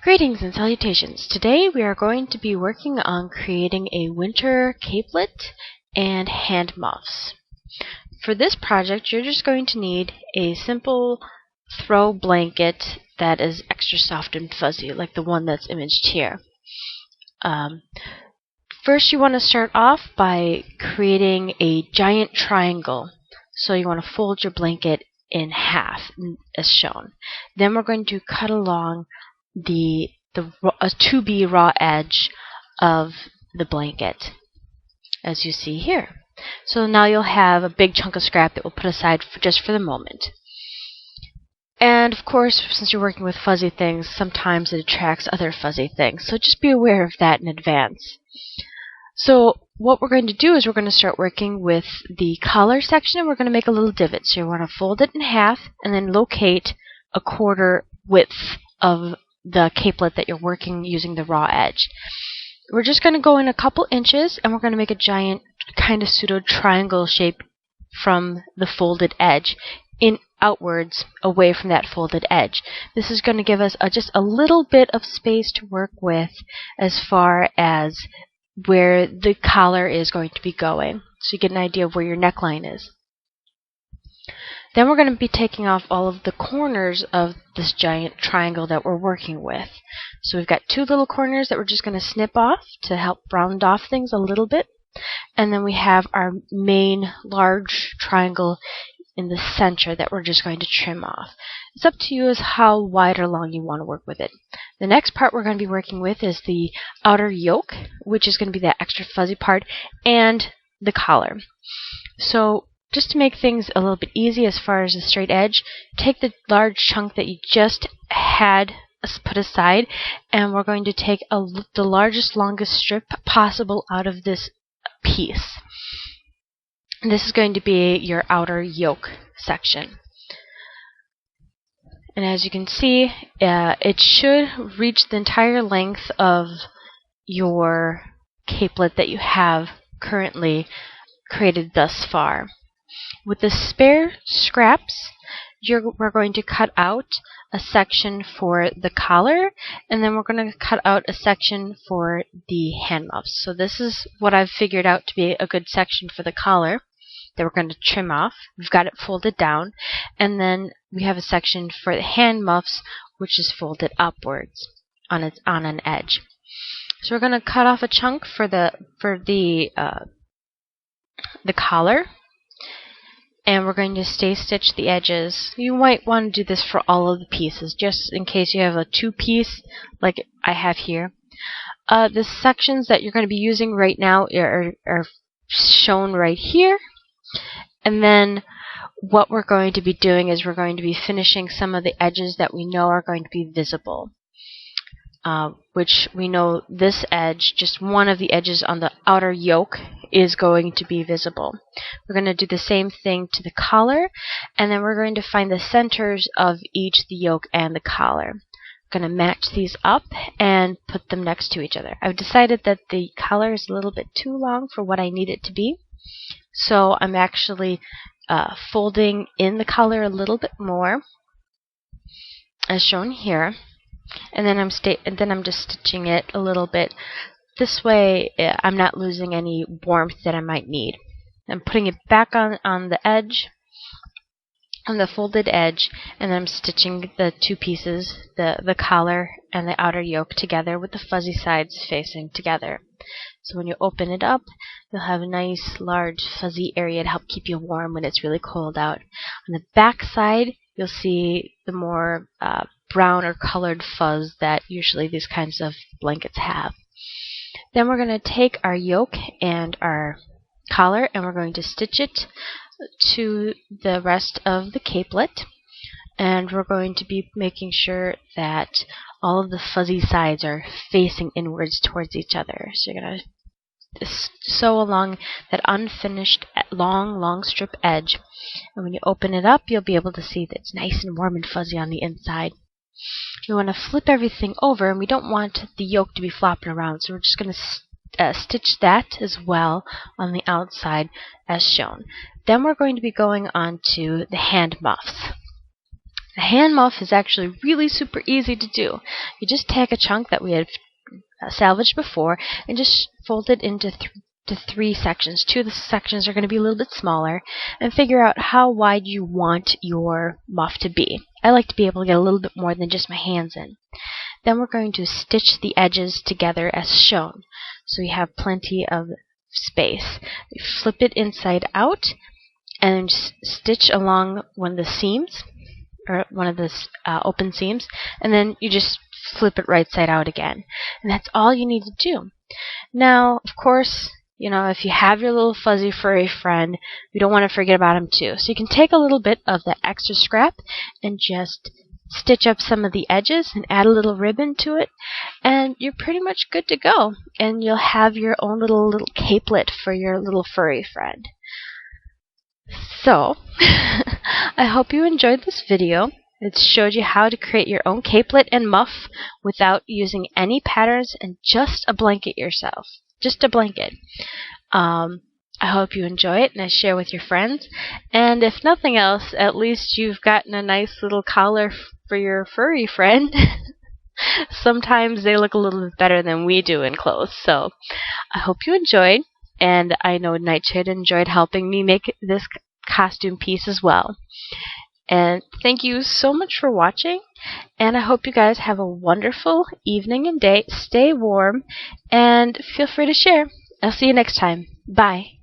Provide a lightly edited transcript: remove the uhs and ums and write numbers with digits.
Greetings and salutations. Today we are going to be working on creating a winter capelet and hand muffs. For this project, you're just going to need a simple throw blanket that is extra soft and fuzzy, like the one that's imaged here. First, you want to start off by creating a giant triangle. So you want to fold your blanket in half, as shown. Then we're going to cut along the 2B raw edge of the blanket, as you see here. So now you'll have a big chunk of scrap that we'll put aside just for the moment. And of course, since you're working with fuzzy things, sometimes it attracts other fuzzy things. So just be aware of that in advance. So what we're going to do is we're going to start working with the collar section, and we're going to make a little divot. So you want to fold it in half and then locate a quarter width of the capelet that you're working using the raw edge. We're just going to go in a couple inches, and we're going to make a giant kind of pseudo triangle shape from the folded edge outwards away from that folded edge. This is going to give us just a little bit of space to work with as far as where the collar is going to be going, so you get an idea of where your neckline is. Then we're going to be taking off all of the corners of this giant triangle that we're working with. So we've got two little corners that we're just going to snip off to help round off things a little bit. And then we have our main large triangle in the center that we're just going to trim off. It's up to you as how wide or long you want to work with it. The next part we're going to be working with is the outer yoke, which is going to be that extra fuzzy part, and the collar. So just to make things a little bit easy as far as the straight edge, take the large chunk that you just had put aside, and we're going to take the largest, longest strip possible out of this piece. And this is going to be your outer yoke section. And as you can see, it should reach the entire length of your capelet that you have currently created thus far. With the spare scraps, we're going to cut out a section for the collar, and then we're going to cut out a section for the hand muffs. So this is what I've figured out to be a good section for the collar that we're going to trim off. We've got it folded down, and then we have a section for the hand muffs, which is folded upwards on an edge. So we're going to cut off a chunk for the collar, and we're going to stitch the edges. You might want to do this for all of the pieces, just in case you have a two-piece like I have here. The sections that you're going to be using right now are shown right here. And then what we're going to be doing is we're going to be finishing some of the edges that we know are going to be visible. Which we know this edge, just one of the edges on the outer yoke, is going to be visible. We're going to do the same thing to the collar, and then we're going to find the centers of each, the yoke and the collar. I'm going to match these up and put them next to each other. I've decided that the collar is a little bit too long for what I need it to be, so I'm actually folding in the collar a little bit more, as shown here. And then I'm just stitching it a little bit. This way I'm not losing any warmth that I might need. I'm putting it back on the edge, on the folded edge, and I'm stitching the two pieces, the collar and the outer yoke, together with the fuzzy sides facing together. So when you open it up, you'll have a nice large fuzzy area to help keep you warm when it's really cold out. On the back side, you'll see the more brown or colored fuzz that usually these kinds of blankets have. Then we're going to take our yoke and our collar, and we're going to stitch it to the rest of the capelet, and we're going to be making sure that all of the fuzzy sides are facing inwards towards each other. So you're going to sew along that unfinished long strip edge, and when you open it up, you'll be able to see that it's nice and warm and fuzzy on the inside. We want to flip everything over, and we don't want the yoke to be flopping around, so we're just going to stitch that as well on the outside as shown. Then we're going to be going on to the hand muffs. A hand muff is actually really super easy to do. You just take a chunk that we had salvaged before and just fold it into three sections. Two of the sections are going to be a little bit smaller, and figure out how wide you want your muff to be. I like to be able to get a little bit more than just my hands in. Then we're going to stitch the edges together as shown, so you have plenty of space. You flip it inside out and just stitch along one of the seams, or one of the open seams, and then you just flip it right side out again. And that's all you need to do. Now, of course, you know, if you have your little fuzzy furry friend, you don't want to forget about him too. So you can take a little bit of that extra scrap and just stitch up some of the edges and add a little ribbon to it, and you're pretty much good to go. And you'll have your own little capelet for your little furry friend. So, I hope you enjoyed this video. It showed you how to create your own capelet and muff without using any patterns and just a blanket yourself. Just a blanket. I hope you enjoy it and share with your friends. And if nothing else, at least you've gotten a nice little collar for your furry friend. Sometimes they look a little bit better than we do in clothes. So I hope you enjoyed. And I know Nightshade enjoyed helping me make this costume piece as well. And thank you so much for watching, and I hope you guys have a wonderful evening and day. Stay warm, and feel free to share. I'll see you next time. Bye.